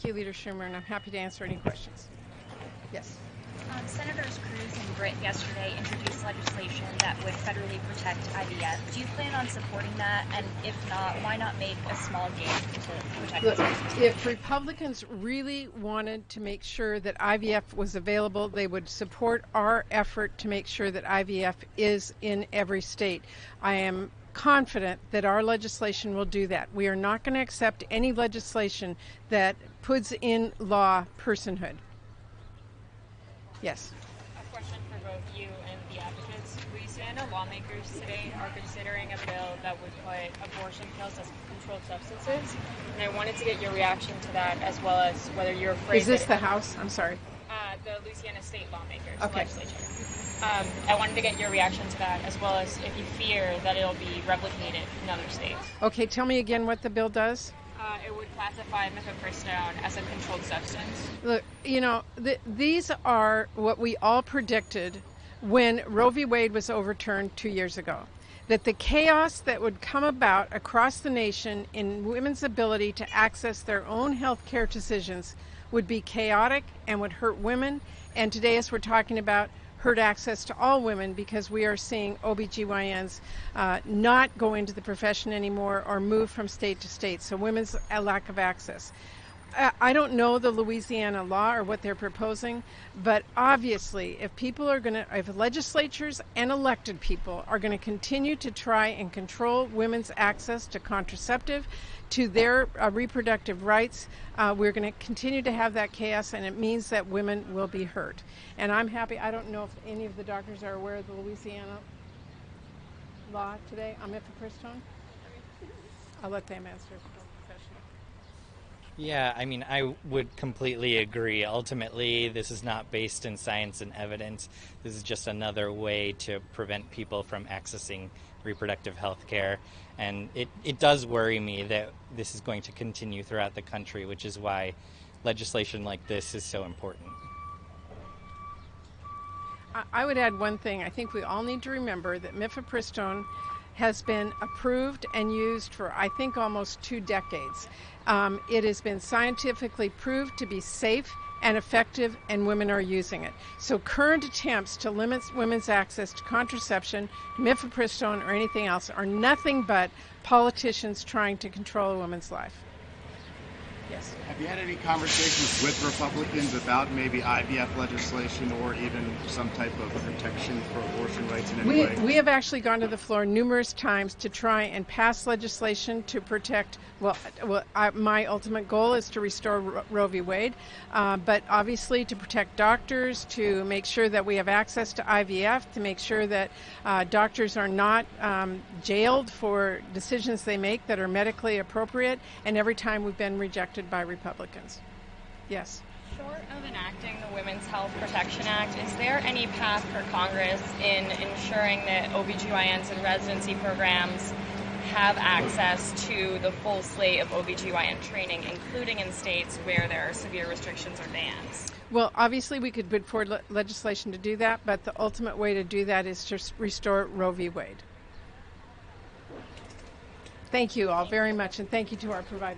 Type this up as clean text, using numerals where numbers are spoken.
Thank you, Leader Schumer, and I'm happy to answer any questions. Yes. Senators Cruz and Britt yesterday introduced legislation that would federally protect IVF. Do you plan on supporting that? And if not, why not make a small gain to protect Look, it? if Republicans really wanted to make sure that IVF was available, they would support our effort to make sure that IVF is in every state. I am confident that our legislation will do that. We are not going to accept any legislation that puts in law personhood. Yes. A question for both you and the advocates. Louisiana lawmakers today are considering a bill that would put abortion pills as controlled substances. And I wanted to get your reaction to that, as well as whether you're afraid. Is this the House? I'm sorry. The Louisiana state lawmakers, okay. Legislature. I wanted to get your reaction to that, as well as if you fear that it'll be replicated in other states. Okay, tell me again what the bill does. It would classify mifepristone as a controlled substance. Look, you know, these are what we all predicted when Roe v. Wade was overturned 2 years ago. That the chaos that would come about across the nation in women's ability to access their own health care decisions would be chaotic and would hurt women. And today, as we're talking about, hurt access to all women, because we are seeing OBGYNs not go into the profession anymore or move from state to state. So women's lack of access. I don't know the Louisiana law or what they're proposing, but obviously if legislatures and elected people are going to continue to try and control women's access to contraceptive, to their reproductive rights, we're going to continue to have that chaos, and it means that women will be hurt. And I'm happy. I don't know if any of the doctors are aware of the Louisiana law today on mifepristone. I'll let them answer. Yeah, I mean, I would completely agree. Ultimately, this is not based in science and evidence. This is just another way to prevent people from accessing reproductive health care. And it does worry me that this is going to continue throughout the country, which is why legislation like this is so important. I would add one thing. I think we all need to remember that mifepristone has been approved and used for, I think, almost 2 decades. It has been scientifically proved to be safe and effective, and women are using it. So current attempts to limit women's access to contraception, mifepristone, or anything else are nothing but politicians trying to control a woman's life. Yes. Have you had any conversations with Republicans about maybe IVF legislation or even some type of protection for abortion rights in any way? We have actually gone to the floor numerous times to try and pass legislation to protect, my ultimate goal is to restore Roe v. Wade, but obviously to protect doctors, to make sure that we have access to IVF, to make sure that doctors are not jailed for decisions they make that are medically appropriate, and every time we've been rejected by Republicans. Yes. Short of enacting the Women's Health Protection Act, is there any path for Congress in ensuring that OBGYNs and residency programs have access to the full slate of OBGYN training, including in states where there are severe restrictions or bans? Well, obviously we could put forward legislation to do that, but the ultimate way to do that is to restore Roe v. Wade. Thank you all very much, and thank you to our providers.